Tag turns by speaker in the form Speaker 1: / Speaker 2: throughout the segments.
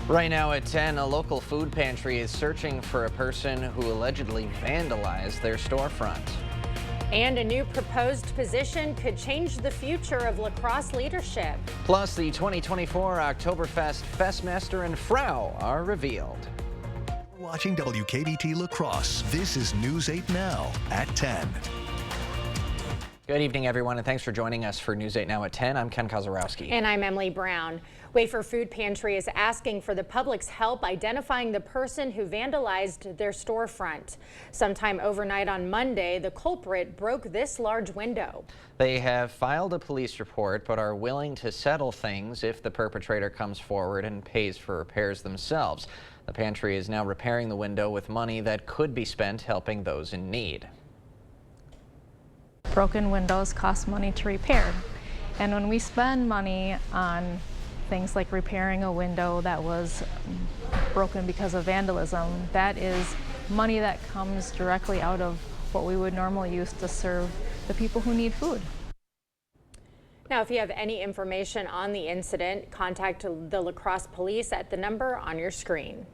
Speaker 1: Right now at 10, a local food pantry is searching for a person who allegedly vandalized their storefront.
Speaker 2: And a new proposed position could change the future of lacrosse leadership.
Speaker 1: Plus, the 2024 Oktoberfest Festmaster and Frau are revealed.
Speaker 3: Watching WKBT Lacrosse. This is News 8 Now at 10.
Speaker 1: Good evening, everyone, and thanks for joining us for News 8 Now at 10. I'm Ken Kozarowski.
Speaker 2: And I'm Emily Brown. Wafer Food Pantry is asking for the public's help identifying the person who vandalized their storefront. Sometime overnight on Monday, the culprit broke this large window.
Speaker 1: They have filed a police report but are willing to settle things if the perpetrator comes forward and pays for repairs themselves. The pantry is now repairing the window with money that could be spent helping those in need.
Speaker 4: Broken windows cost money to repair, and when we spend money on things like repairing a window that was broken because of vandalism, that is money that comes directly out of what we would normally use to serve the people who need food.
Speaker 2: Now, if you have any information on the incident, contact the La Crosse Police at the number on your screen.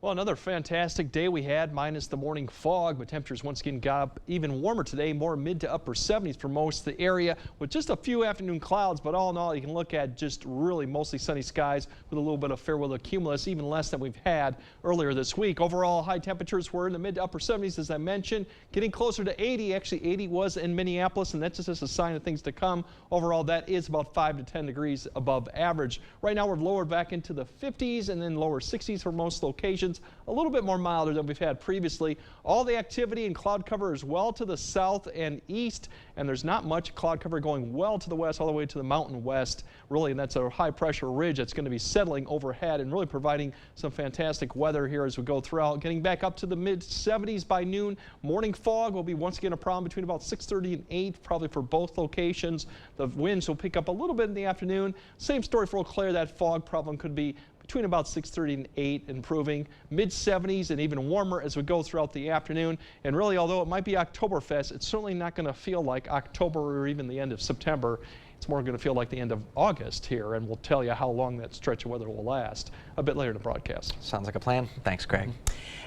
Speaker 5: Well, another fantastic day we had, minus the morning fog, but temperatures once again got up even warmer today, more mid to upper 70s for most of the area, with just a few afternoon clouds. But all in all, you can look at just really mostly sunny skies with a little bit of fair weather cumulus, even less than we've had earlier this week. Overall, high temperatures were in the mid to upper 70s, as I mentioned, getting closer to 80. Actually, 80 was in Minneapolis, and that's just a sign of things to come. Overall, that is about 5 to 10 degrees above average. Right now, we're lowered back into the 50s and then lower 60s for most locations. A little bit more milder than we've had previously. All the activity and cloud cover is well to the south and east, and there's not much cloud cover going well to the west all the way to the mountain west, really, and that's a high pressure ridge that's going to be settling overhead and really providing some fantastic weather here as we go throughout. Getting back up to the mid 70s by noon. Morning fog will be once again a problem between about 6:30 and 8, probably for both locations. The winds will pick up a little bit in the afternoon. Same story for Eau Claire. That fog problem could be between about 6:30 and 8, improving mid 70s and even warmer as we go throughout the afternoon. And really, although it might be Oktoberfest, it's certainly not going to feel like October or even the end of September. It's more going to feel like the end of August here, and we'll tell you how long that stretch of weather will last a bit later in the broadcast.
Speaker 1: Sounds like a plan. Thanks, Greg.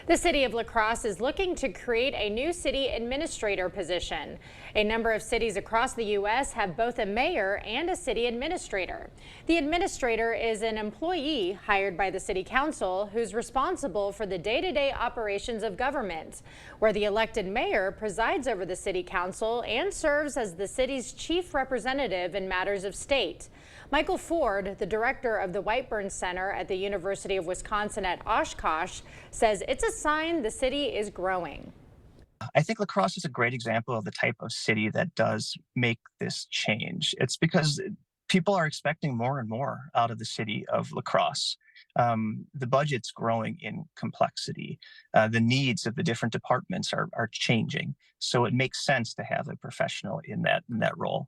Speaker 2: The city of La Crosse is looking to create a new city administrator position. A number of cities across the U.S. have both a mayor and a city administrator. The administrator is an employee hired by the city council who's responsible for the day-to-day operations of government, where the elected mayor presides over the city council and serves as the city's chief representative in matters of state. Michael Ford, the director of the Whiteburn Center at the University of Wisconsin at Oshkosh, says it's a sign the city is growing.
Speaker 6: I think La Crosse is a great example of the type of city that does make this change. It's because people are expecting more and more out of the city of La Crosse. The budget's growing in complexity. The needs of the different departments are changing. So it makes sense to have a professional in that role.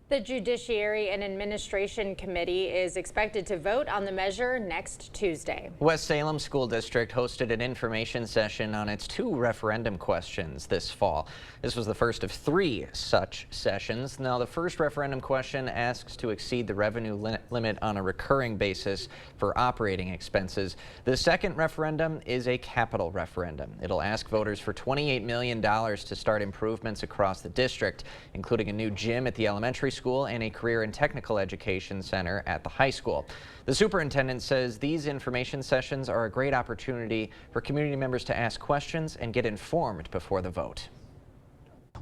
Speaker 2: The Judiciary and Administration Committee is expected to vote on the measure next Tuesday.
Speaker 1: West Salem School District hosted an information session on its 2 referendum questions this fall. This was the first of 3 such sessions. Now, the first referendum question asks to exceed the revenue limit on a recurring basis for operating expenses. The second referendum is a capital referendum. It'll ask voters for $28 million to start improvements across the district, including a new gym at the elementary school and a career and technical education center at the high school. The superintendent says these information sessions are a great opportunity for community members to ask questions and get informed before the vote.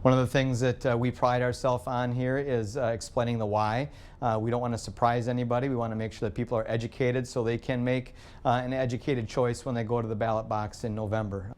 Speaker 7: One of the things that we pride ourselves on here is explaining the why. We don't want to surprise anybody. We want to make sure that people are educated so they can make an educated choice when they go to the ballot box in November.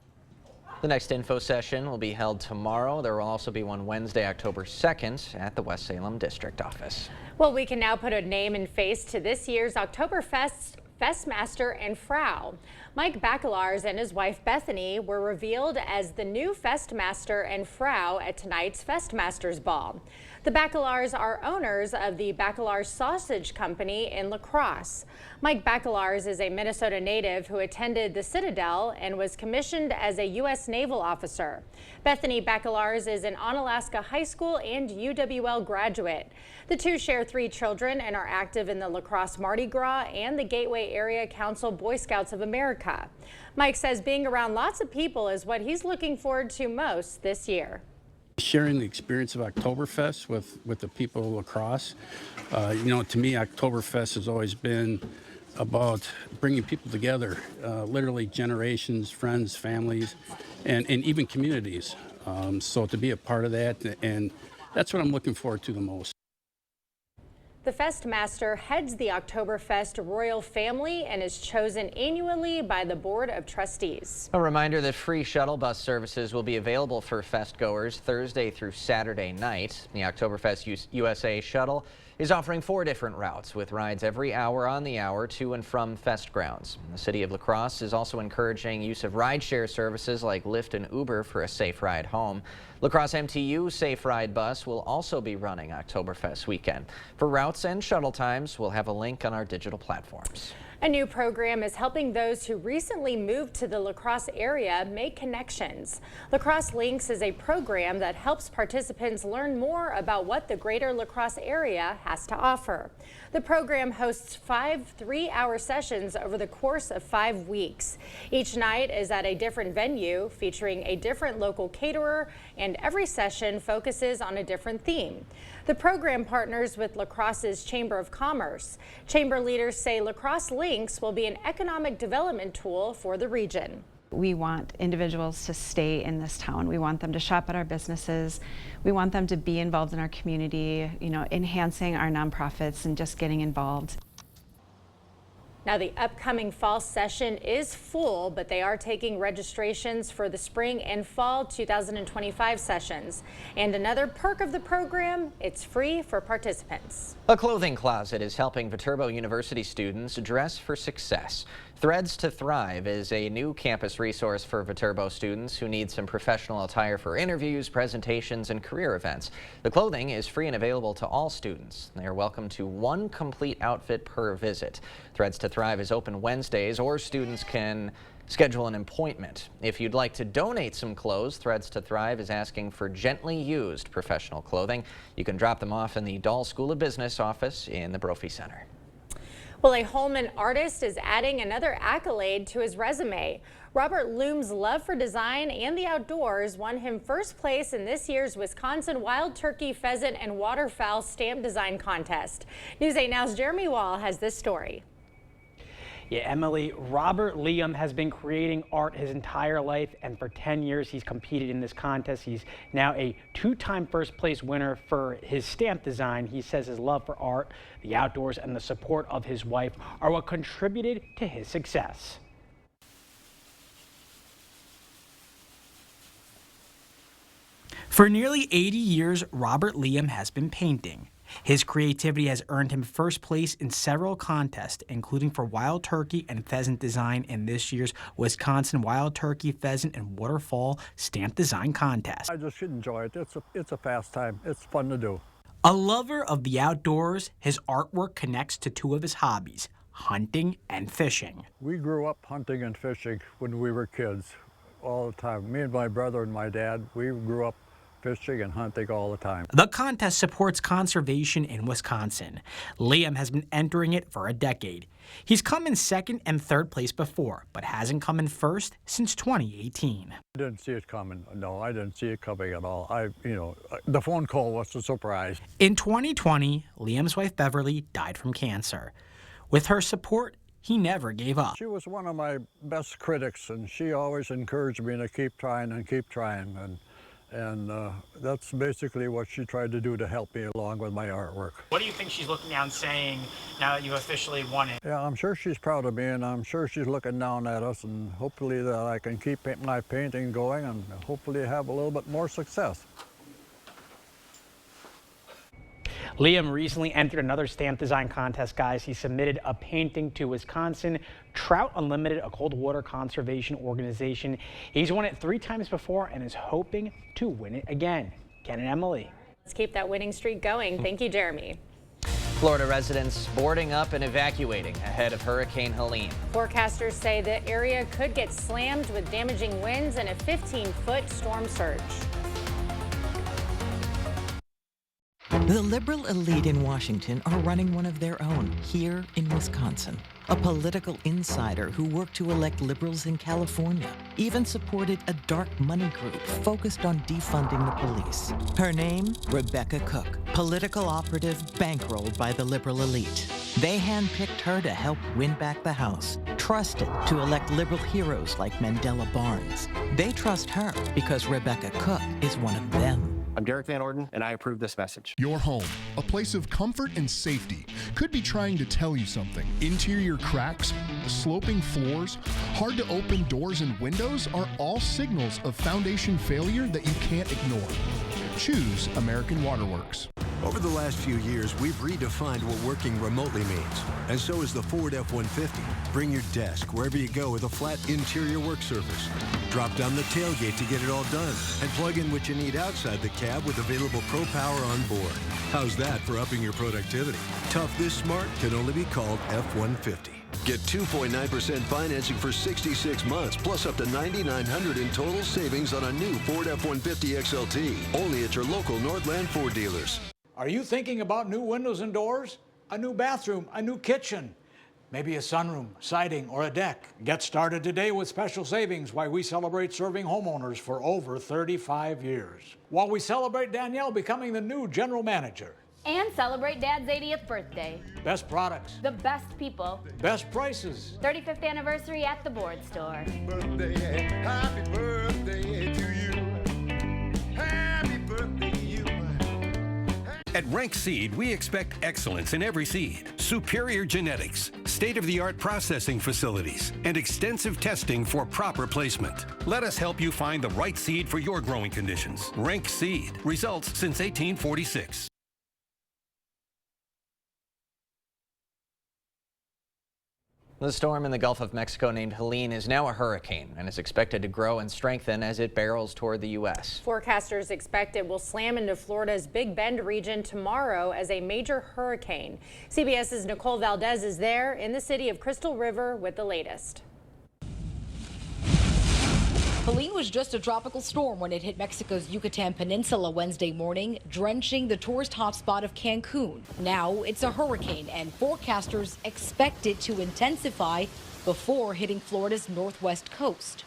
Speaker 1: The next info session will be held tomorrow. There will also be one Wednesday, October 2nd at the West Salem District Office.
Speaker 2: Well, we can now put a name and face to this year's Oktoberfest Festmaster and Frau. Mike Bacalars and his wife Bethany were revealed as the new Festmaster and Frau at tonight's Festmasters Ball. The Bacalars are owners of the Bacalars Sausage Company in La Crosse. Mike Bacalars is a Minnesota native who attended the Citadel and was commissioned as a U.S. naval officer. Bethany Bacalars is an Onalaska High School and UWL graduate. The two share 3 children and are active in the La Crosse Mardi Gras and the Gateway Area Council Boy Scouts of America. Mike says being around lots of people is what he's looking forward to most this year.
Speaker 8: Sharing the experience of Oktoberfest with the people of La Crosse. You know, to me, Oktoberfest has always been about bringing people together, literally generations, friends, families, and even communities. So to be a part of that, and that's what I'm looking forward to the most.
Speaker 2: The Festmaster heads the Oktoberfest royal family and is chosen annually by the Board of Trustees.
Speaker 1: A reminder that free shuttle bus services will be available for fest goers Thursday through Saturday night. The Oktoberfest USA shuttle is offering 4 different routes with rides every hour on the hour to and from fest grounds. The city of La Crosse is also encouraging use of rideshare services like Lyft and Uber for a safe ride home. La Crosse MTU Safe Ride Bus will also be running Oktoberfest weekend. For routes and shuttle times, we'll have a link on our digital platforms.
Speaker 2: A new program is helping those who recently moved to the La Crosse area make connections. La Crosse Links is a program that helps participants learn more about what the greater La Crosse area has to offer. The program hosts 5 3-hour sessions over the course of 5 weeks. Each night is at a different venue featuring a different local caterer, and every session focuses on a different theme. The program partners with La Crosse's Chamber of Commerce. Chamber leaders say La Crosse Links will be an economic development tool for the region.
Speaker 9: We want individuals to stay in this town. We want them to shop at our businesses. We want them to be involved in our community, you know, enhancing our nonprofits and just getting involved.
Speaker 2: Now, the upcoming fall session is full, but they are taking registrations for the spring and fall 2025 sessions. And another perk of the program, it's free for participants.
Speaker 1: A clothing closet is helping Viterbo University students dress for success. Threads to Thrive is a new campus resource for Viterbo students who need some professional attire for interviews, presentations, and career events. The clothing is free and available to all students. They are welcome to 1 complete outfit per visit. Threads to Thrive is open Wednesdays, or students can schedule an appointment. If you'd like to donate some clothes, Threads to Thrive is asking for gently used professional clothing. You can drop them off in the Dahl School of Business office in the Brophy Center.
Speaker 2: Well, a Holman artist is adding another accolade to his resume. Robert Loom's love for design and the outdoors won him first place in this year's Wisconsin Wild Turkey, Pheasant, and Waterfowl Stamp Design Contest. News 8 Now's Jeremy Wall has this story.
Speaker 10: Yeah, Emily, Robert Liam has been creating art his entire life, and for 10 years he's competed in this contest. He's now a 2-time first place winner for his stamp design. He says his love for art, the outdoors, and the support of his wife are what contributed to his success.
Speaker 11: For nearly 80 years, Robert Liam has been painting. His creativity has earned him first place in several contests, including for wild turkey and pheasant design in this year's Wisconsin Wild Turkey, Pheasant, and Waterfowl Stamp Design Contest.
Speaker 12: I just enjoy it. It's a pastime. It's fun to do.
Speaker 11: A lover of the outdoors, his artwork connects to 2 of his hobbies, hunting and fishing.
Speaker 12: We grew up hunting and fishing when we were kids all the time. Me and my brother and my dad, we grew up fishing and hunting all the time.
Speaker 11: The contest supports conservation in Wisconsin. Liam has been entering it for a decade. He's come in 2nd and 3rd place before, but hasn't come in 1st since 2018.
Speaker 12: I didn't see it coming. No, I didn't see it coming at all. The phone call was a surprise.
Speaker 11: In 2020, Liam's wife Beverly died from cancer. With her support, he never gave up.
Speaker 12: She was one of my best critics, and she always encouraged me to keep trying and keep trying. And that's basically what she tried to do to help me along with my artwork.
Speaker 10: What do you think she's looking down saying now that you've officially won it?
Speaker 12: Yeah, I'm sure she's proud of me, and I'm sure she's looking down at us, and hopefully that I can keep my painting going and hopefully have a little bit more success.
Speaker 10: Liam recently entered another stamp design contest, guys. He submitted a painting to Wisconsin Trout Unlimited, a cold water conservation organization. He's won it 3 times before and is hoping to win it again. Ken and Emily.
Speaker 2: Let's keep that winning streak going. Thank you, Jeremy.
Speaker 1: Florida residents boarding up and evacuating ahead of Hurricane Helene.
Speaker 2: Forecasters say the area could get slammed with damaging winds and a 15-foot storm surge.
Speaker 13: The liberal elite in Washington are running one of their own here in Wisconsin. A political insider who worked to elect liberals in California even supported a dark money group focused on defunding the police. Her name, Rebecca Cook, political operative bankrolled by the liberal elite. They handpicked her to help win back the House, trusted to elect liberal heroes like Mandela Barnes. They trust her because Rebecca Cook is one of them.
Speaker 14: I'm Derek Van Orden, and I approve this message.
Speaker 15: Your home, a place of comfort and safety, could be trying to tell you something. Interior cracks, sloping floors, hard to open doors and windows are all signals of foundation failure that you can't ignore. Choose American Waterworks.
Speaker 16: Over the last few years, we've redefined what working remotely means, and so is the Ford F-150. Bring your desk wherever you go with a flat interior work surface. Drop down the tailgate to get it all done, and plug in what you need outside the cab with available Pro Power on board. How's that for upping your productivity? Tough this smart can only be called F-150.
Speaker 17: Get 2.9% financing for 66 months, plus up to $9,900 in total savings on a new Ford F-150 XLT. Only at your local Nordland Ford dealers.
Speaker 18: Are you thinking about new windows and doors? A new bathroom, a new kitchen, maybe a sunroom, siding, or a deck? Get started today with special savings while we celebrate serving homeowners for over 35 years. While we celebrate Danielle becoming the new general manager.
Speaker 19: And celebrate Dad's 80th birthday.
Speaker 18: Best products.
Speaker 19: The best people.
Speaker 18: Best prices.
Speaker 19: 35th anniversary at the board store.
Speaker 20: Birthday, happy birthday to you. Happy birthday to you.
Speaker 21: At Rank Seed, we expect excellence in every seed, superior genetics, state-of-the-art processing facilities, and extensive testing for proper placement. Let us help you find the right seed for your growing conditions. Rank Seed, results since 1846.
Speaker 1: The storm in the Gulf of Mexico named Helene is now a hurricane and is expected to grow and strengthen as it barrels toward the U.S.
Speaker 2: Forecasters expect it will slam into Florida's Big Bend region tomorrow as a major hurricane. CBS's Nicole Valdez is there in the city of Crystal River with the latest.
Speaker 22: Helene was just a tropical storm when it hit Mexico's Yucatan Peninsula Wednesday morning, drenching the tourist hotspot of Cancun. Now it's a hurricane, and forecasters expect it to intensify before hitting Florida's northwest coast.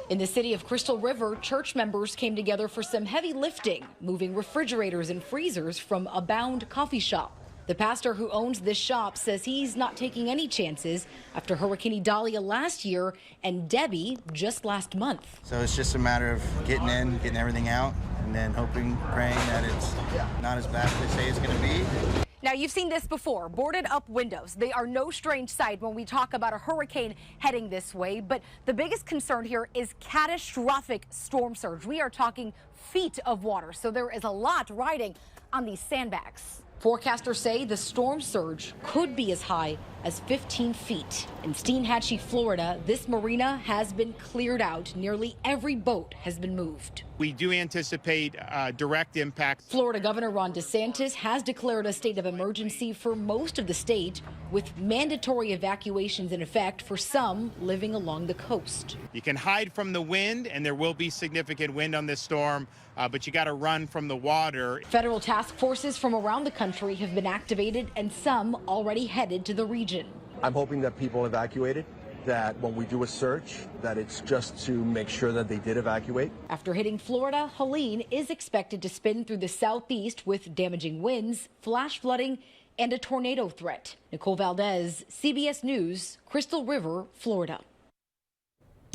Speaker 22: In the city of Crystal River, church members came together for some heavy lifting, moving refrigerators and freezers from Abound Coffee Shop. The pastor who owns this shop says he's not taking any chances after Hurricane Idalia last year and Debbie just last month.
Speaker 23: So it's just a matter of getting in, getting everything out, and then hoping, praying that it's not as bad as they say it's going to be.
Speaker 22: Now, you've seen this before, boarded up windows. They are no strange sight when we talk about a hurricane heading this way, but the biggest concern here is catastrophic storm surge. We are talking feet of water, so there is a lot riding on these sandbags. Forecasters say the storm surge could be as high as 15 feet. In Steinhatchee, Florida, this marina has been cleared out. Nearly every boat has been moved.
Speaker 24: We do anticipate direct impact.
Speaker 22: Florida Governor Ron DeSantis has declared a state of emergency for most of the state, with mandatory evacuations in effect for some living along the coast.
Speaker 24: You can hide from the wind, and there will be significant wind on this storm, but you got to run from the water.
Speaker 22: Federal task forces from around the country have been activated, and some already headed to the region.
Speaker 25: I'm hoping that people evacuated, that when we do a search, that it's just to make sure that they did evacuate.
Speaker 22: After hitting Florida, Helene is expected to spin through the southeast with damaging winds, flash flooding, and a tornado threat. Nicole Valdez, CBS News, Crystal River, Florida.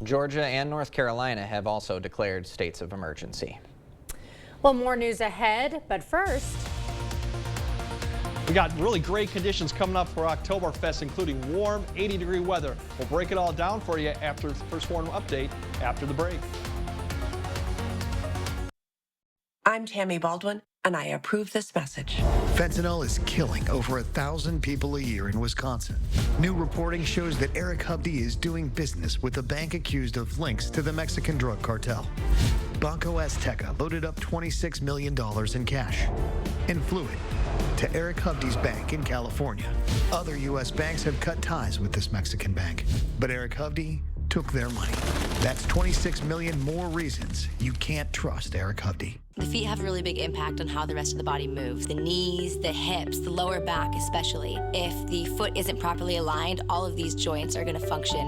Speaker 1: Georgia and North Carolina have also declared states of emergency.
Speaker 2: Well, more news ahead, but first.
Speaker 5: We got really great conditions coming up for Oktoberfest, including warm 80-degree weather. We'll break it all down for you after the first warm update after the break.
Speaker 26: I'm Tammy Baldwin.
Speaker 3: and I approve this message.
Speaker 4: Fentanyl is killing over 1,000 people a year in Wisconsin. New reporting shows that Eric Hovde is doing business with a bank accused of links to the Mexican drug cartel. Banco Azteca loaded up $26 million in cash and flew it to Eric Hovde's bank in California. Other U.S. banks have cut ties with this Mexican bank, but Eric Hovde took their money. That's 26 million more reasons you can't trust Eric Hovde.
Speaker 6: The feet have a really big impact on how the rest of the body moves. The knees, the hips, the lower back especially. If the foot isn't properly aligned, all of these joints are going to function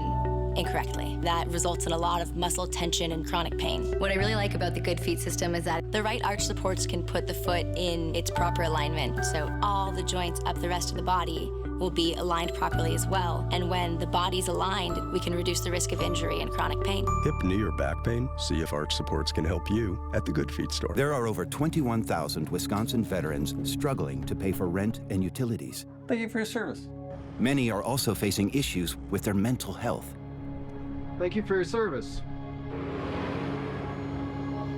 Speaker 6: incorrectly. That results in a lot of muscle tension and chronic pain. What I really like about the Good Feet system is that the right arch supports can put the foot in its proper alignment. So all the joints up the rest of the body will be aligned properly as well. And when the body's aligned, we can reduce the risk of injury and chronic pain.
Speaker 7: Hip, knee, or back pain? See if Arch Supports can help you at the Good Feet store.
Speaker 8: There are over 21,000 Wisconsin veterans struggling to pay for rent and utilities.
Speaker 26: Thank you for your service.
Speaker 8: Many are also facing issues with their mental health.
Speaker 26: Thank you for your service.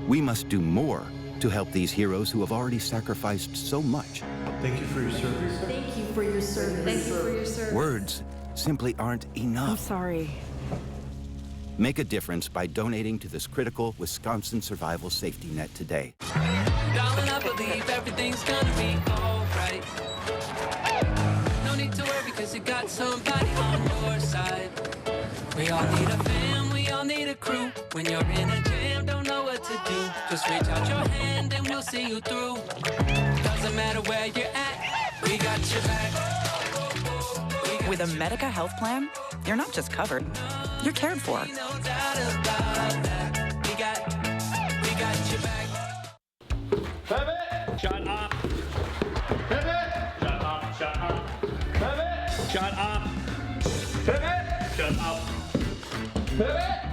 Speaker 8: We must do more to help these heroes who have already sacrificed so much.
Speaker 26: Thank you for your service.
Speaker 6: Thank you for your service.
Speaker 26: Thank you for your service.
Speaker 8: Words simply aren't enough.
Speaker 6: I'm sorry.
Speaker 8: Make a difference by donating to this critical Wisconsin survival safety net today.
Speaker 27: Darling, I believe everything's gonna be alright. No need to worry because you got somebody on your side. We all need a fam, we all need a crew. When you're in a jam, don't know what to do. Just reach out your hand and we'll see you through. Doesn't matter where you're at, we got your back.
Speaker 28: With a Medica health plan, you're not just covered, you're cared for.
Speaker 27: No doubt about that. We got your back.
Speaker 5: Pivot! Shut up! Pivot! Shut up, shut up. Pivot! Shut up! Pivot! Shut up. Pivot!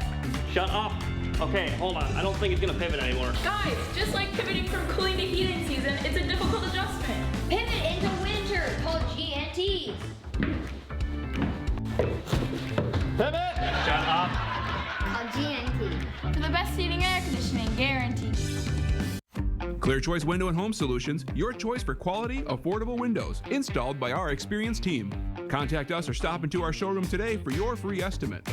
Speaker 5: Shut up. Okay, hold on. I don't think it's gonna pivot anymore.
Speaker 29: Guys, just like pivoting from cooling to heating season, it's a difficult adjustment.
Speaker 19: Pivot into winter, called GNTs.
Speaker 5: Pivot! Shut up.
Speaker 19: On GNT.
Speaker 29: For the best heating and air conditioning, guaranteed.
Speaker 30: Clear Choice Window and Home Solutions, your choice for quality, affordable windows, installed by our experienced team. Contact us or stop into our showroom today for your free estimate.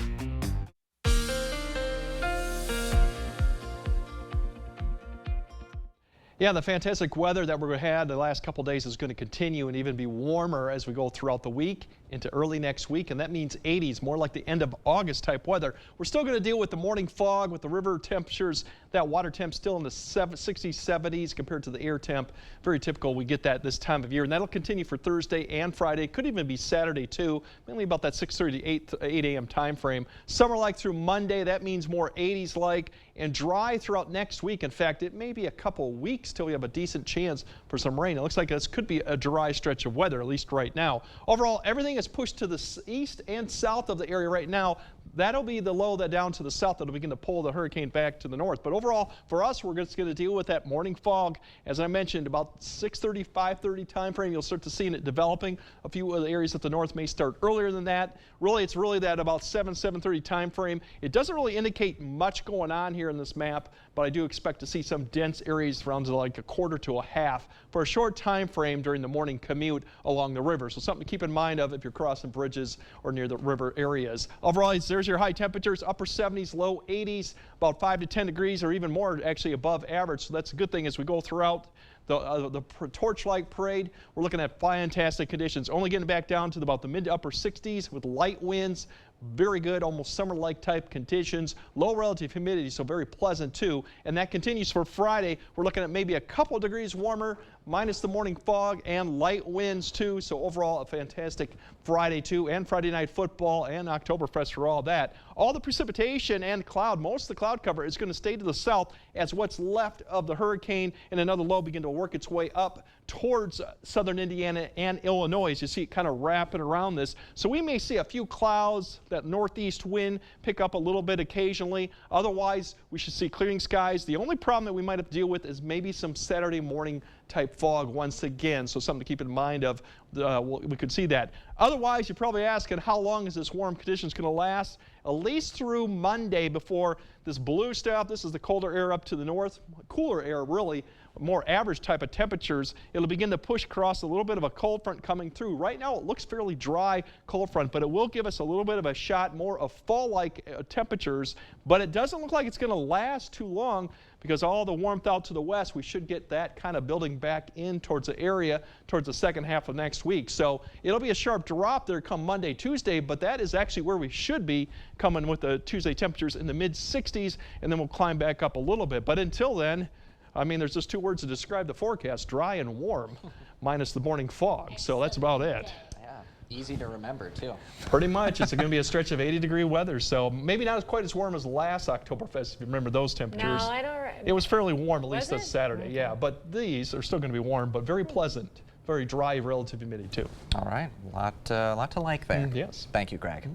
Speaker 5: Yeah, the fantastic weather that we've had the last couple days is going to continue and even be warmer as we go throughout the week into early next week, and that means 80s, more like the end of August type weather. We're still going to deal with the morning fog with the river temperatures, that water temp still in the 60s, 70s compared to the air temp. Very typical we get that this time of year, and that'll continue for Thursday and Friday. Could even be Saturday too, mainly about that 6:30 to 8 a.m. time frame. Summer-like through Monday, that means more 80s-like and dry throughout next week. In fact, it may be a couple weeks till we have a decent chance for some rain. It looks like this could be a dry stretch of weather, at least right now. Overall, everything is pushed to the east and south of the area right now. That'll be the low that down to the south that'll begin to pull the hurricane back to the north. But overall, for us, we're just going to deal with that morning fog. As I mentioned, about 6:30, 5:30 time frame, you'll start to see it developing. A few of the areas at the north may start earlier than that. Really, it's really that about 7:30 time frame. It doesn't really indicate much going on here in this map, but I do expect to see some dense areas around like a quarter to a half for a short time frame during the morning commute along the river. So something to keep in mind of if you're crossing bridges or near the river areas. Overall, there's your high temperatures, upper 70s, low 80s, about 5 to 10 degrees or even more actually above average. So that's a good thing as we go throughout the torchlight parade. We're looking at fantastic conditions, only getting back down to about the mid to upper 60s with light winds. Very good, almost summer-like type conditions. Low relative humidity, so very pleasant too. And that continues for Friday. We're looking at maybe a couple degrees warmer, minus the morning fog and light winds too. So overall, a fantastic Friday too, and Friday night football and Oktoberfest for all that. All the precipitation and cloud, most of the cloud cover is going to stay to the south as what's left of the hurricane and another low begin to work its way up towards southern Indiana and Illinois. You see it kind of wrapping around this. So we may see a few clouds, that northeast wind pick up a little bit occasionally. Otherwise, we should see clearing skies. The only problem that we might have to deal with is maybe some Saturday morning type fog once again. So something to keep in mind of. We could see that. Otherwise, you're probably asking how long is this warm conditions going to last? At least through Monday before this blue stuff. This is the colder air up to the north, cooler air really, more average type of temperatures. It'll begin to push across a little bit of a cold front coming through. Right now it looks fairly dry cold front, but it will give us a little bit of a shot more of fall-like temperatures, but it doesn't look like it's going to last too long because all the warmth out to the west, we should get that kind of building back in towards the area towards the second half of next week. So it'll be a sharp drop there come Monday, Tuesday, but that is actually where we should be coming with the Tuesday temperatures in the mid-60s, and then we'll climb back up a little bit. But until then, I mean, there's just two words to describe the forecast: dry and warm, minus the morning fog. So that's about it.
Speaker 1: Yeah, easy to remember, too.
Speaker 5: Pretty much. It's going to be a stretch of 80-degree weather, so maybe not quite as warm as last Oktoberfest, if you remember those temperatures.
Speaker 2: No, I don't.
Speaker 5: It was fairly warm, at least
Speaker 2: Was
Speaker 5: this
Speaker 2: it?
Speaker 5: Saturday, yeah. But these are still going to be warm, but very pleasant. Very dry, relative humidity, too.
Speaker 1: All right, lot to like there.
Speaker 5: Yes.
Speaker 1: Thank you, Greg.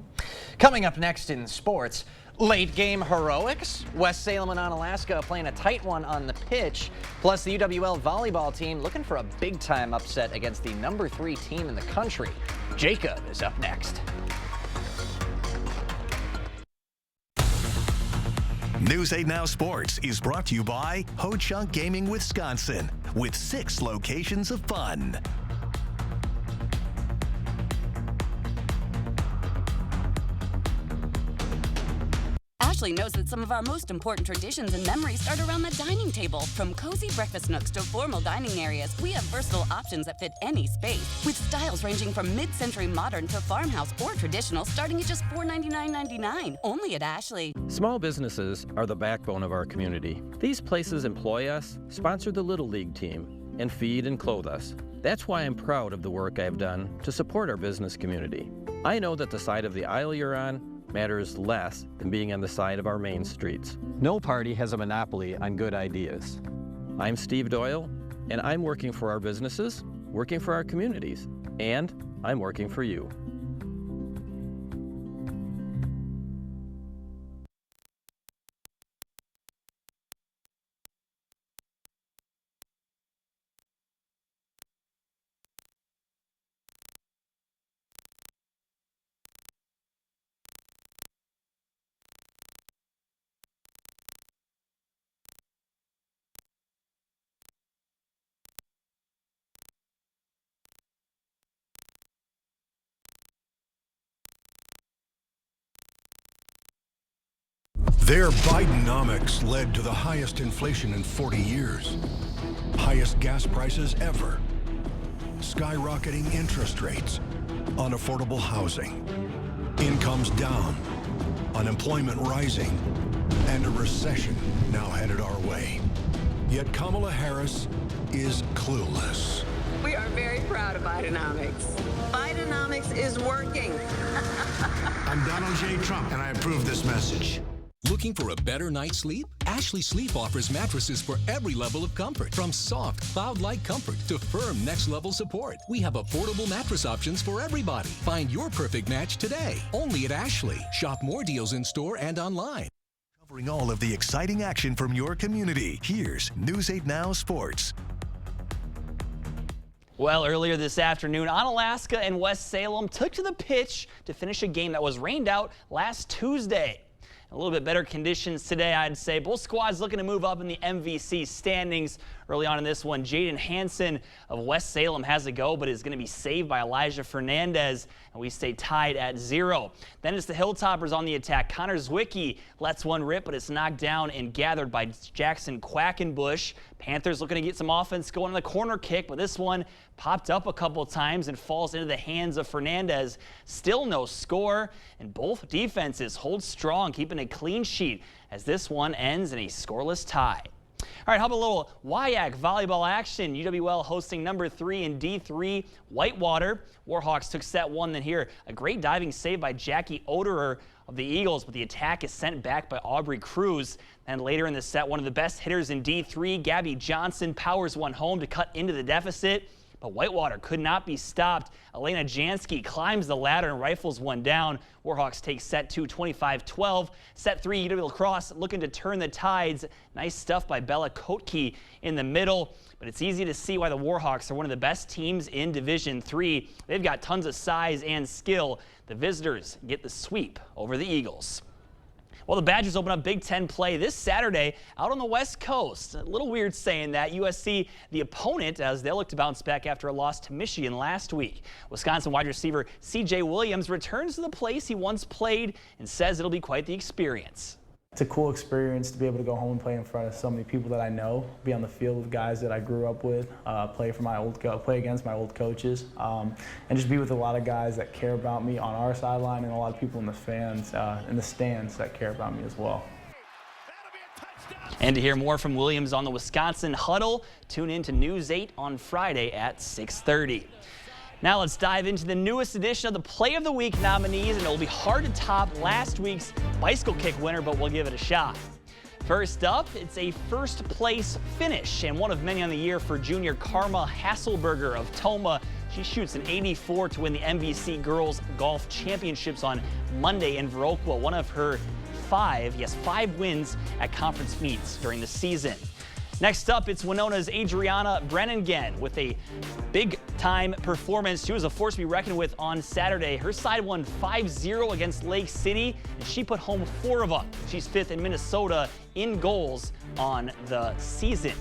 Speaker 1: Coming up next in sports, late game heroics. West Salem and Onalaska playing a tight one on the pitch. Plus the UWL volleyball team looking for a big time upset against the number 3 team in the country. Jacob is up next.
Speaker 3: News 8 Now Sports is brought to you by Ho Chunk Gaming Wisconsin, with 6 locations of fun.
Speaker 9: Ashley knows that some of our most important traditions and memories start around the dining table. From cozy breakfast nooks to formal dining areas, we have versatile options that fit any space, with styles ranging from mid-century modern to farmhouse or traditional, starting at just $499.99, only at Ashley.
Speaker 10: Small businesses are the backbone of our community. These places employ us, sponsor the Little League team, and feed and clothe us. That's why I'm proud of the work I've done to support our business community. I know that the side of the aisle you're on matters less than being on the side of our main streets. No party has a monopoly on good ideas. I'm Steve Doyle, and I'm working for our businesses, working for our communities, and I'm working for you.
Speaker 11: Their Bidenomics led to the highest inflation in 40 years, highest gas prices ever, skyrocketing interest rates, unaffordable housing, incomes down, unemployment rising, and a recession now headed our way. Yet Kamala Harris is clueless.
Speaker 12: We are very proud of Bidenomics. Bidenomics is working.
Speaker 13: I'm Donald J. Trump, and I approve this message.
Speaker 14: Looking for a better night's sleep? Ashley Sleep offers mattresses for every level of comfort, from soft, cloud-like comfort to firm next-level support. We have affordable mattress options for everybody. Find your perfect match today, only at Ashley. Shop more deals in store and online.
Speaker 3: Covering all of the exciting action from your community, here's News 8 Now Sports.
Speaker 15: Well, earlier this afternoon, Onalaska and West Salem took to the pitch to finish a game that was rained out last Tuesday. A little bit better conditions today, I'd say. Both squads looking to move up in the MVC standings. Early on in this one, Jaden Hansen of West Salem has to go, but is going to be saved by Elijah Fernandez, and we stay tied at 0. Then it's the Hilltoppers on the attack. Connor Zwicky lets one rip, but it's knocked down and gathered by Jackson Quackenbush. Panthers looking to get some offense going on the corner kick, but this one popped up a couple times and falls into the hands of Fernandez. Still no score, and both defenses hold strong, keeping a clean sheet as this one ends in a scoreless tie. All right, how about a little WIAC volleyball action? UWL hosting number 3 in D3, Whitewater. Warhawks took set 1, then here a great diving save by Jackie Oderer of the Eagles, but the attack is sent back by Aubrey Cruz. And later in the set, one of the best hitters in D3, Gabby Johnson, powers one home to cut into the deficit. but Whitewater could not be stopped. Elena Jansky climbs the ladder and rifles one down. Warhawks take set 2, 25-12. Set 3, UW La Crosse looking to turn the tides. Nice stuff by Bella Kotke in the middle. But it's easy to see why the Warhawks are one of the best teams in Division III. They've got tons of size and skill. The visitors get the sweep over the Eagles. Well, the Badgers open up Big Ten play this Saturday out on the West Coast. A little weird saying that. USC, the opponent, as they look to bounce back after a loss to Michigan last week. Wisconsin wide receiver C.J. Williams returns to the place he once played and says it'll be quite the experience.
Speaker 4: It's a cool experience to be able to go home and play in front of so many people that I know, be on the field with guys that I grew up with, play against my old coaches, and just be with a lot of guys that care about me on our sideline and a lot of people in the stands that care about me as well.
Speaker 15: And to hear more from Williams on the Wisconsin Huddle, tune in to News 8 on Friday at 6:30. Now let's dive into the newest edition of the Play of the Week nominees, and it will be hard to top last week's bicycle kick winner, but we'll give it a shot. First up, it's a first place finish and one of many on the year for junior Karma Hasselberger of Toma. She shoots an 84 to win the MVC Girls Golf Championships on Monday in Viroqua, one of her 5 wins at conference meets during the season. Next up, it's Winona's Adriana Brennangen with a big-time performance. She was a force to be reckoned with on Saturday. Her side won 5-0 against Lake City, and she put home 4 of them. She's 5th in Minnesota in goals on the season.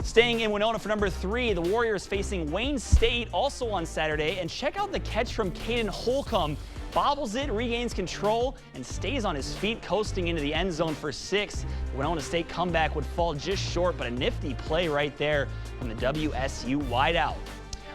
Speaker 15: Staying in Winona for number 3, the Warriors facing Wayne State also on Saturday. And check out the catch from Caden Holcomb. Bobbles it, regains control, and stays on his feet, coasting into the end zone for 6. Winona State comeback would fall just short, but a nifty play right there from the WSU wideout.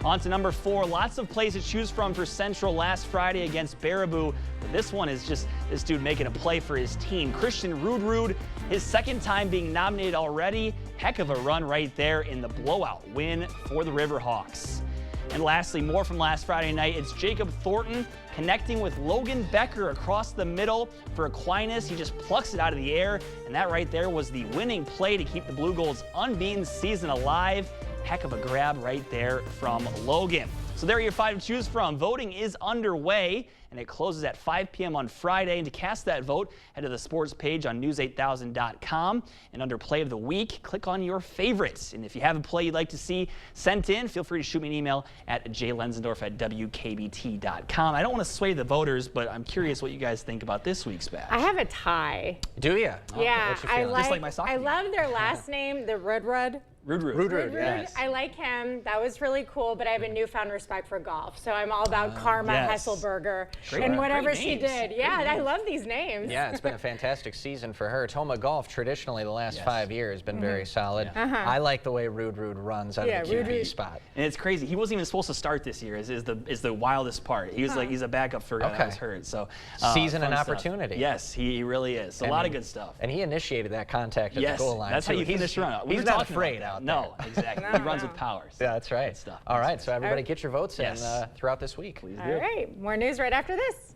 Speaker 15: On to number 4, lots of plays to choose from for Central last Friday against Baraboo, but this one is just this dude making a play for his team. Christian Rudrud, his 2nd time being nominated already. Heck of a run right there in the blowout win for the Riverhawks. And lastly, more from last Friday night, it's Jacob Thornton connecting with Logan Becker across the middle for Aquinas. He just plucks it out of the air, and that right there was the winning play to keep the Blue Gold's unbeaten season alive. Heck of a grab right there from Logan. So there are your 5 to choose from. Voting is underway, and it closes at 5 p.m. on Friday. And to cast that vote, head to the sports page on news8000.com. And under Play of the Week, click on your favorites. And if you have a play you'd like to see sent in, feel free to shoot me an email at jlenzendorf@wkbt.com. I don't want to sway the voters, but I'm curious what you guys think about this week's batch.
Speaker 2: I have a tie.
Speaker 1: Do you?
Speaker 2: Yeah, I
Speaker 15: Just like my soccer
Speaker 2: I
Speaker 15: team.
Speaker 2: love their last name, the Rudrud.
Speaker 15: Rudrud,
Speaker 1: yes.
Speaker 2: I like him. That was really cool, but I have a newfound respect for golf. So I'm all about Karma
Speaker 15: yes.
Speaker 2: Hasselberger
Speaker 15: Great-
Speaker 2: and whatever
Speaker 15: great
Speaker 2: she
Speaker 15: names.
Speaker 2: did. Yeah,
Speaker 15: Great
Speaker 2: I
Speaker 15: names.
Speaker 2: love these names.
Speaker 1: Yeah, it's been a fantastic season for her. Toma Golf, traditionally the last 5 years, been very solid. I like the way Rudrud runs out of the QB spot.
Speaker 15: And it's crazy. He wasn't even supposed to start this year. Is the wildest part. He was like he's a backup for a guy that was hurt. So
Speaker 1: season
Speaker 15: fun
Speaker 1: and
Speaker 15: stuff.
Speaker 1: opportunity.
Speaker 15: Yes, he really is. So a lot of good stuff.
Speaker 1: And he initiated that contact at
Speaker 15: Yes,
Speaker 1: the goal line.
Speaker 15: that's how
Speaker 1: too.
Speaker 15: you finish run. We
Speaker 1: He's
Speaker 15: were
Speaker 1: not
Speaker 15: talking
Speaker 1: afraid
Speaker 15: about
Speaker 1: out
Speaker 15: that.
Speaker 1: there.
Speaker 15: No, exactly. He runs with power. So
Speaker 1: Yeah, that's right.
Speaker 15: good stuff.
Speaker 1: All right, so everybody
Speaker 2: right.
Speaker 1: get your votes in
Speaker 15: Yes.
Speaker 1: throughout this week.
Speaker 15: Please
Speaker 2: All right, more news right after this.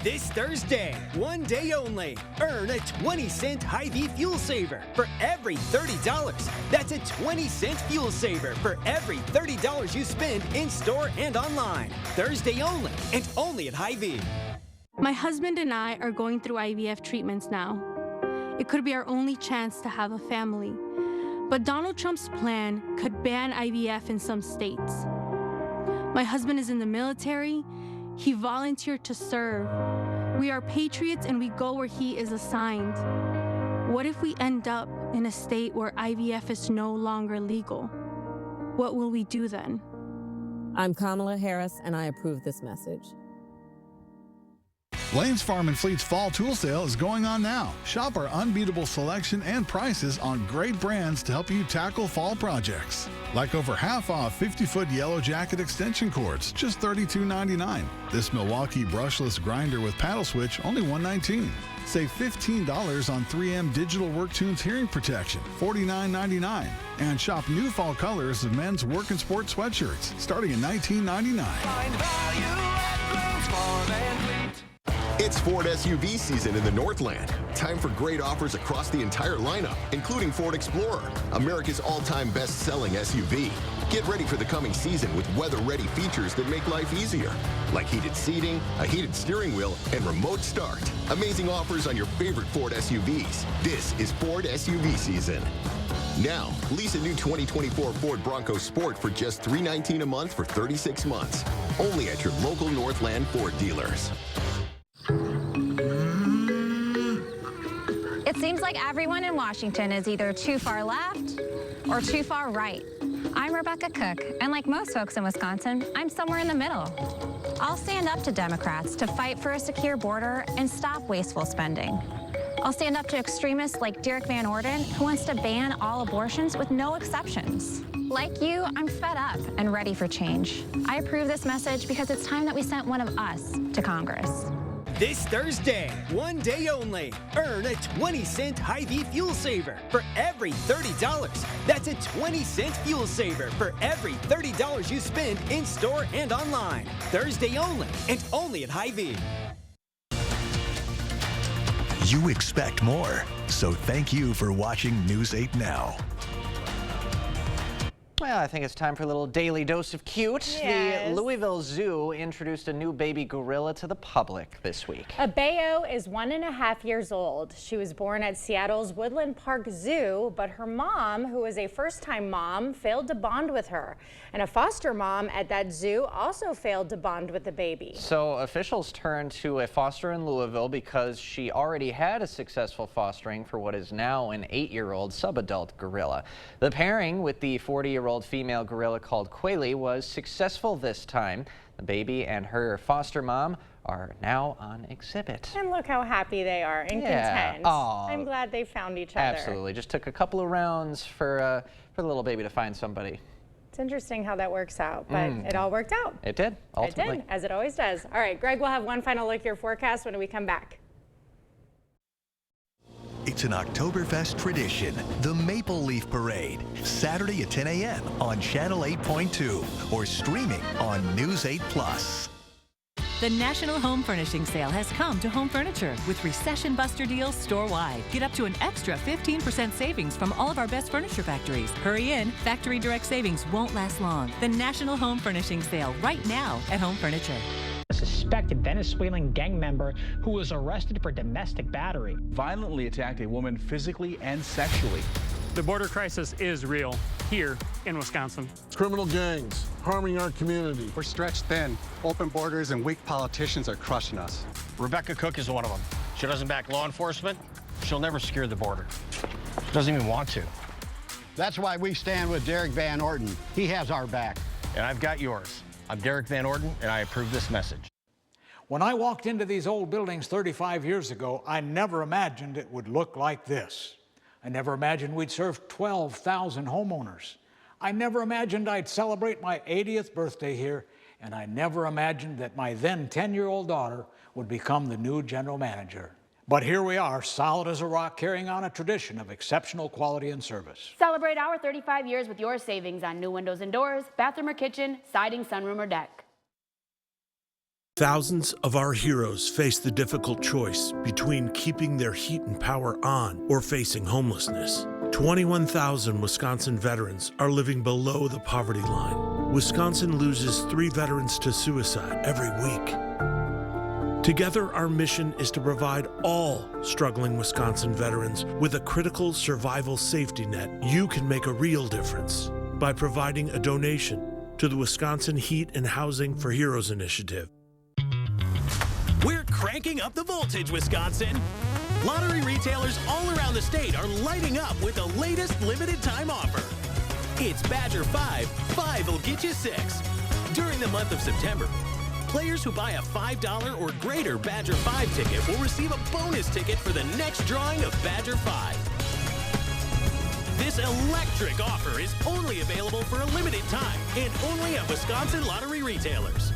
Speaker 16: This Thursday, one day only, earn a 20-cent Hy-Vee fuel saver for every $30. That's a 20-cent fuel saver for every $30 you spend in-store and online. Thursday only, and only at Hy-Vee.
Speaker 17: My husband and I are going through IVF treatments now. It could be our only chance to have a family. But Donald Trump's plan could ban IVF in some states. My husband is in the military. He volunteered to serve. We are patriots and we go where he is assigned. What if we end up in a state where IVF is no longer legal? What will we do then?
Speaker 18: I'm Kamala Harris, and I approve this message.
Speaker 20: Lane's Farm and Fleet's fall tool sale is going on now. Shop our unbeatable selection and prices on great brands to help you tackle fall projects. Like over half off 50-foot Yellow Jacket extension cords, just $32.99. This Milwaukee brushless grinder with paddle switch, only $119. Save $15 on 3M Digital WorkTunes hearing protection, $49.99. And shop new fall colors of men's work and sport sweatshirts, starting at $19.99.
Speaker 6: It's Ford SUV season in the Northland. Time for great offers across the entire lineup, including Ford Explorer, America's all-time best-selling SUV. Get ready for the coming season with weather-ready features that make life easier, like heated seating, a heated steering wheel, and remote start. Amazing offers on your favorite Ford SUVs. This is Ford SUV season. Now, lease a new 2024 Ford Bronco Sport for just $319 a month for 36 months. Only at your local Northland Ford dealers.
Speaker 7: It seems like everyone in Washington is either too far left or too far right. I'm Rebecca Cook, and like most folks in Wisconsin, I'm somewhere in the middle. I'll stand up to Democrats to fight for a secure border and stop wasteful spending. I'll stand up to extremists like Derek Van Orden, who wants to ban all abortions with no exceptions. Like you, I'm fed up and ready for change. I approve this message because it's time that we sent one of us to Congress.
Speaker 16: This Thursday, one day only, earn a 20-cent Hy-Vee fuel saver for every $30. That's a 20-cent fuel saver for every $30 you spend in-store and online. Thursday only, and only at Hy-Vee.
Speaker 3: You expect more, so thank you for watching News 8 Now.
Speaker 1: Well, I think it's time for a little daily dose of cute.
Speaker 2: Yes.
Speaker 1: The Louisville Zoo introduced a new baby gorilla to the public this week.
Speaker 2: Abeo is 1.5 years old. She was born at Seattle's Woodland Park Zoo, but her mom, who is a first-time mom, failed to bond with her. And a foster mom at that zoo also failed to bond with the baby.
Speaker 1: So officials turned to a foster in Louisville because she already had a successful fostering for what is now an 8-year-old subadult gorilla. The pairing with the 40-year-old female gorilla called Quayle was successful this time. The baby and her foster mom are now on exhibit.
Speaker 2: And look how happy they are and content.
Speaker 1: Aw.
Speaker 2: I'm glad they found each other.
Speaker 1: Absolutely. Just took a couple of rounds for the little baby to find somebody.
Speaker 2: It's interesting how that works out, but it all worked out.
Speaker 1: It did, ultimately.
Speaker 2: It did, as it always does. All right, Greg, we'll have one final look at your forecast when we come back.
Speaker 3: It's an Oktoberfest tradition, the Maple Leaf Parade, Saturday at 10 a.m. on Channel 8.2 or streaming on News 8 Plus.
Speaker 8: The National Home Furnishing Sale has come to Home Furniture with Recession Buster deals store-wide. Get up to an extra 15% savings from all of our best furniture factories. Hurry in, factory direct savings won't last long. The National Home Furnishing Sale right now at Home Furniture.
Speaker 21: A suspected Venezuelan gang member who was arrested for domestic battery.
Speaker 22: Violently attacked a woman physically and sexually.
Speaker 23: The border crisis is real here in Wisconsin.
Speaker 24: Criminal gangs harming our community.
Speaker 25: We're stretched thin. Open borders and weak politicians are crushing us.
Speaker 26: Rebecca Cook is one of them. She doesn't back law enforcement. She'll never secure the border. She doesn't even want to.
Speaker 28: That's why we stand with Derek Van Orden. He has our back.
Speaker 26: And I've got yours. I'm Derek Van Orden, and I approve this message.
Speaker 31: When I walked into these old buildings 35 years ago, I never imagined it would look like this. I never imagined we'd serve 12,000 homeowners. I never imagined I'd celebrate my 80th birthday here, and I never imagined that my then 10-year-old daughter would become the new general manager. But here we are, solid as a rock, carrying on a tradition of exceptional quality and service.
Speaker 32: Celebrate our 35 years with your savings on new windows and doors, bathroom or kitchen, siding, sunroom or deck.
Speaker 33: Thousands of our heroes face the difficult choice between keeping their heat and power on or facing homelessness. 21,000 Wisconsin veterans are living below the poverty line. Wisconsin loses 3 veterans to suicide every week. Together, our mission is to provide all struggling Wisconsin veterans with a critical survival safety net. You can make a real difference by providing a donation to the Wisconsin Heat and Housing for Heroes initiative.
Speaker 34: We're cranking up the voltage, Wisconsin. Lottery retailers all around the state are lighting up with the latest limited time offer. It's Badger 5, 5 will get you 6. During the month of September, players who buy a $5 or greater Badger 5 ticket will receive a bonus ticket for the next drawing of Badger 5. This electric offer is only available for a limited time and only at Wisconsin lottery retailers.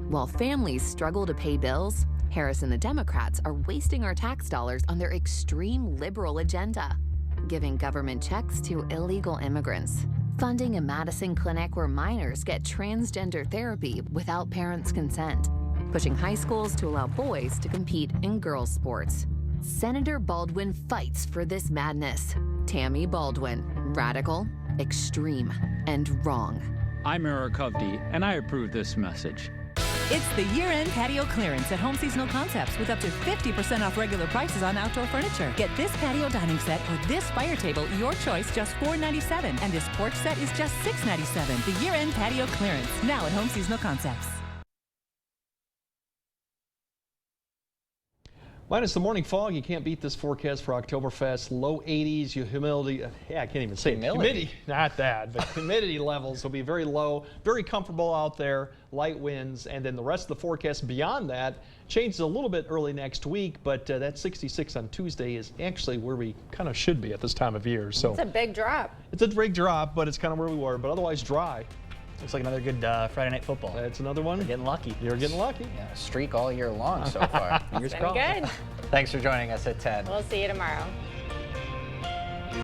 Speaker 35: While families struggle to pay bills, Harris and the Democrats are wasting our tax dollars on their extreme liberal agenda, giving government checks to illegal immigrants, funding a Madison clinic where minors get transgender therapy without parents' consent, pushing high schools to allow boys to compete in girls' sports. Senator Baldwin fights for this madness. Tammy Baldwin, radical, extreme, and wrong.
Speaker 4: I'm Eric Hovde, and I approve this message.
Speaker 8: It's the year-end patio clearance at Home Seasonal Concepts with up to 50% off regular prices on outdoor furniture. Get this patio dining set or this fire table, your choice, just $497, and this porch set is just $697. The year-end patio clearance, now at Home Seasonal Concepts.
Speaker 5: Minus the morning fog, you can't beat this forecast for Oktoberfest. Low 80s, humidity, I can't even say humidity, not that, but humidity levels will be very low, very comfortable out there, light winds, and then the rest of the forecast beyond that changes a little bit early next week, but that 66 on Tuesday is actually where we kind of should be at this time of year. So
Speaker 2: it's a big drop.
Speaker 5: It's a big drop, but it's kind of where we were, but otherwise dry.
Speaker 9: Looks like another good Friday Night Football.
Speaker 5: That's another one.
Speaker 9: We're getting lucky.
Speaker 5: You're getting lucky.
Speaker 1: Yeah, streak all year long so far.
Speaker 2: It's been good.
Speaker 1: Thanks for joining us at 10.
Speaker 2: We'll see you tomorrow.